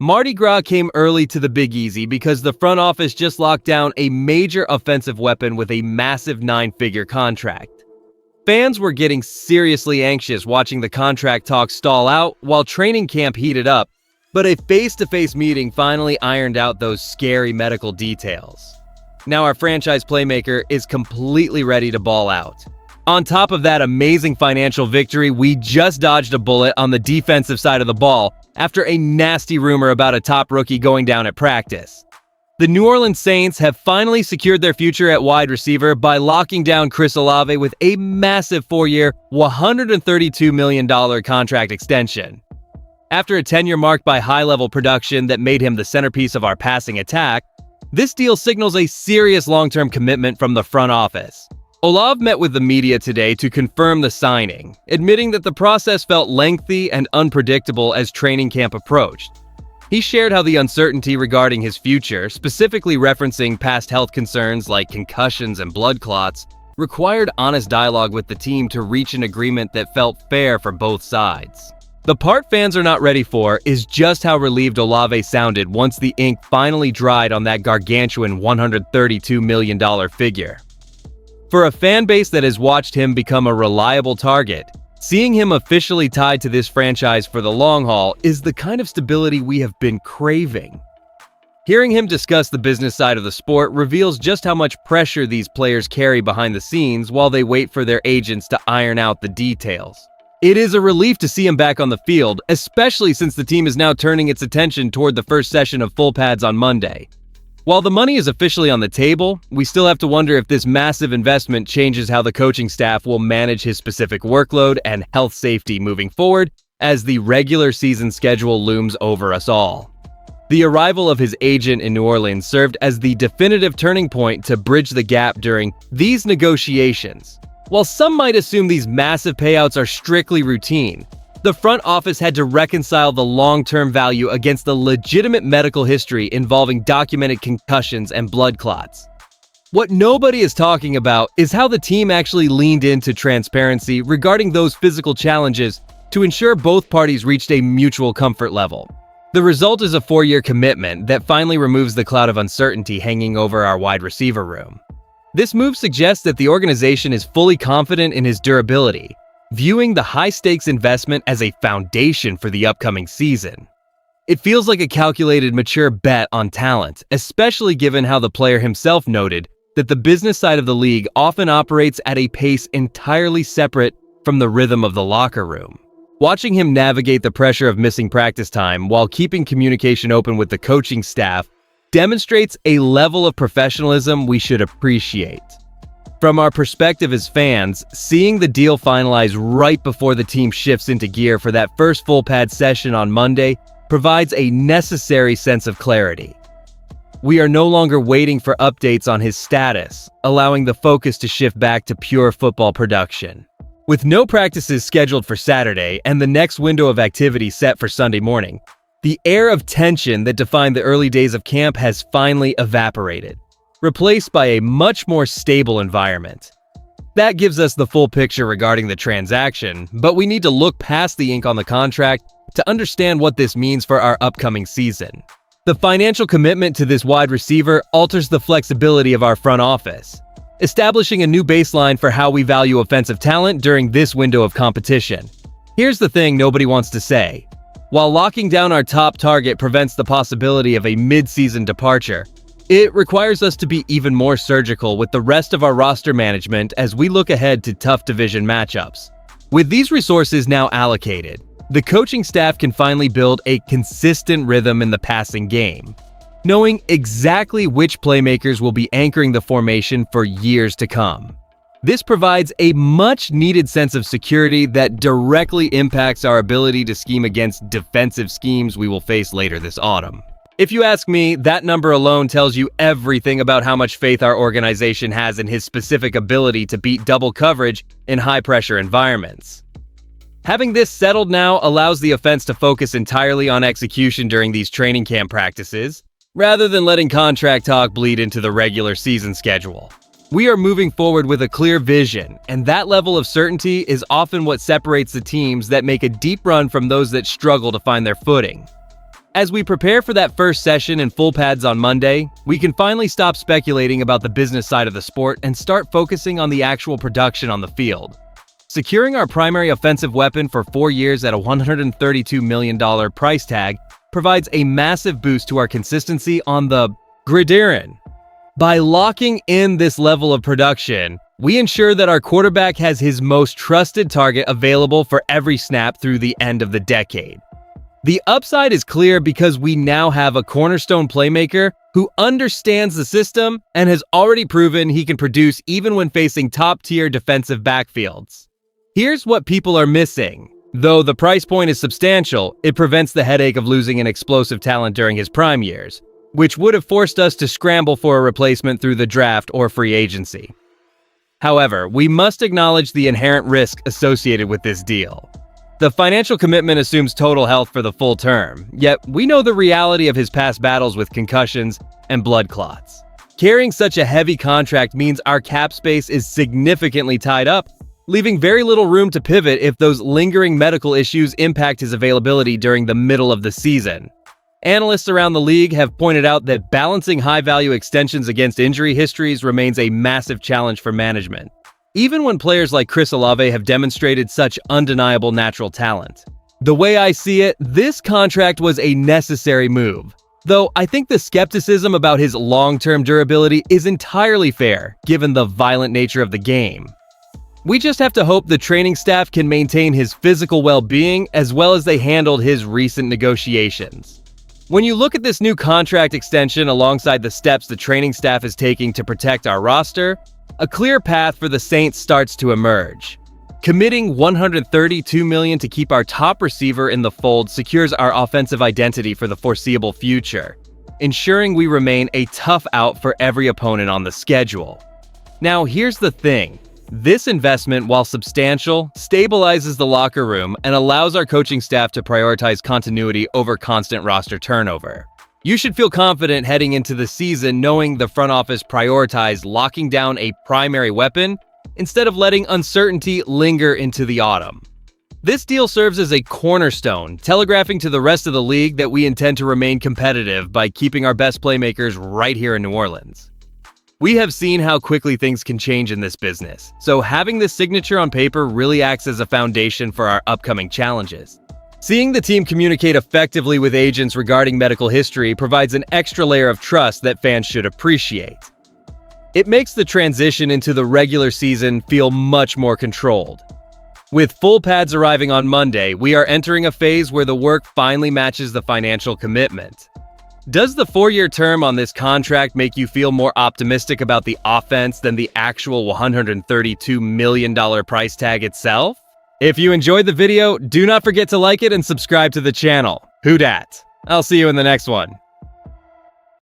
Mardi Gras came early to the Big Easy because the front office just locked down a major offensive weapon with a massive 9-figure contract. Fans were getting seriously anxious watching the contract talks stall out while training camp heated up, but a face-to-face meeting finally ironed out those scary medical details. Now our franchise playmaker is completely ready to ball out. On top of that amazing financial victory, we just dodged a bullet on the defensive side of the ball after a nasty rumor about a top rookie going down at practice. The New Orleans Saints have finally secured their future at wide receiver by locking down CHRIS Olave with a massive 4-year, $132 million contract extension. After a tenure marked by high-level production that made him the centerpiece of our passing attack, this deal signals a serious long-term commitment from the front office. Olave met with the media today to confirm the signing, admitting that the process felt lengthy and unpredictable as training camp approached. He shared how the uncertainty regarding his future, specifically referencing past health concerns like concussions and blood clots, required honest dialogue with the team to reach an agreement that felt fair for both sides. The part fans are not ready for is just how relieved Olave sounded once the ink finally dried on that gargantuan $132 million figure. For a fan base that has watched him become a reliable target, seeing him officially tied to this franchise for the long haul is the kind of stability we have been craving. Hearing him discuss the business side of the sport reveals just how much pressure these players carry behind the scenes while they wait for their agents to iron out the details. It is a relief to see him back on the field, especially since the team is now turning its attention toward the first session of full pads on Monday. While the money is officially on the table, we still have to wonder if this massive investment changes how the coaching staff will manage his specific workload and health safety moving forward as the regular season schedule looms over us all. The arrival of his agent in New Orleans served as the definitive turning point to bridge the gap during these negotiations. While some might assume these massive payouts are strictly routine, the front office had to reconcile the long-term value against the legitimate medical history involving documented concussions and blood clots. What nobody is talking about is how the team actually leaned into transparency regarding those physical challenges to ensure both parties reached a mutual comfort level. The result is a 4-year commitment that finally removes the cloud of uncertainty hanging over our wide receiver room. This move suggests that the organization is fully confident in his durability, viewing the high-stakes investment as a foundation for the upcoming season. It feels like a calculated, mature bet on talent, especially given how the player himself noted that the business side of the league often operates at a pace entirely separate from the rhythm of the locker room. Watching him navigate the pressure of missing practice time while keeping communication open with the coaching staff demonstrates a level of professionalism we should appreciate. From our perspective as fans, seeing the deal finalized right before the team shifts into gear for that first full pad session on Monday provides a necessary sense of clarity. We are no longer waiting for updates on his status, allowing the focus to shift back to pure football production. With no practices scheduled for Saturday and the next window of activity set for Sunday morning, the air of tension that defined the early days of camp has finally evaporated, replaced by a much more stable environment. That gives us the full picture regarding the transaction, but we need to look past the ink on the contract to understand what this means for our upcoming season. The financial commitment to this wide receiver alters the flexibility of our front office, establishing a new baseline for how we value offensive talent during this window of competition. Here's the thing nobody wants to say. While locking down our top target prevents the possibility of a mid-season departure, it requires us to be even more surgical with the rest of our roster management as we look ahead to tough division matchups. With these resources now allocated, the coaching staff can finally build a consistent rhythm in the passing game, knowing exactly which playmakers will be anchoring the formation for years to come. This provides a much-needed sense of security that directly impacts our ability to scheme against defensive schemes we will face later this autumn. If you ask me, that number alone tells you everything about how much faith our organization has in his specific ability to beat double coverage in high-pressure environments. Having this settled now allows the offense to focus entirely on execution during these training camp practices, rather than letting contract talk bleed into the regular season schedule. We are moving forward with a clear vision, and that level of certainty is often what separates the teams that make a deep run from those that struggle to find their footing. As we prepare for that first session in full pads on Monday, we can finally stop speculating about the business side of the sport and start focusing on the actual production on the field. Securing our primary offensive weapon for 4 years at a $132 million price tag provides a massive boost to our consistency on the gridiron. By locking in this level of production, we ensure that our quarterback has his most trusted target available for every snap through the end of the decade. The upside is clear because we now have a cornerstone playmaker who understands the system and has already proven he can produce even when facing top-tier defensive backfields. Here's what people are missing. Though the price point is substantial, it prevents the headache of losing an explosive talent during his prime years, which would have forced us to scramble for a replacement through the draft or free agency. However, we must acknowledge the inherent risk associated with this deal. The financial commitment assumes total health for the full term, yet we know the reality of his past battles with concussions and blood clots. Carrying such a heavy contract means our cap space is significantly tied up, leaving very little room to pivot if those lingering medical issues impact his availability during the middle of the season. Analysts around the league have pointed out that balancing high-value extensions against injury histories remains a massive challenge for management, even when players like CHRIS Olave have demonstrated such undeniable natural talent. The way I see it, this contract was a necessary move, though I think the skepticism about his long-term durability is entirely fair, given the violent nature of the game. We just have to hope the training staff can maintain his physical well-being as well as they handled his recent negotiations. When you look at this new contract extension alongside the steps the training staff is taking to protect our roster, a clear path for the Saints starts to emerge. Committing $132 million to keep our top receiver in the fold secures our offensive identity for the foreseeable future, ensuring we remain a tough out for every opponent on the schedule. Now, here's the thing. This investment, while substantial, stabilizes the locker room and allows our coaching staff to prioritize continuity over constant roster turnover. You should feel confident heading into the season knowing the front office prioritized locking down a primary weapon instead of letting uncertainty linger into the autumn. This deal serves as a cornerstone, telegraphing to the rest of the league that we intend to remain competitive by keeping our best playmakers right here in New Orleans. We have seen how quickly things can change in this business, so having this signature on paper really acts as a foundation for our upcoming challenges. Seeing the team communicate effectively with agents regarding medical history provides an extra layer of trust that fans should appreciate. It makes the transition into the regular season feel much more controlled. With full pads arriving on Monday, we are entering a phase where the work finally matches the financial commitment. Does the 4-year term on this contract make you feel more optimistic about the offense than the actual $132 million price tag itself? If you enjoyed the video, do not forget to like it and subscribe to the channel. Who dat? I'll see you in the next one.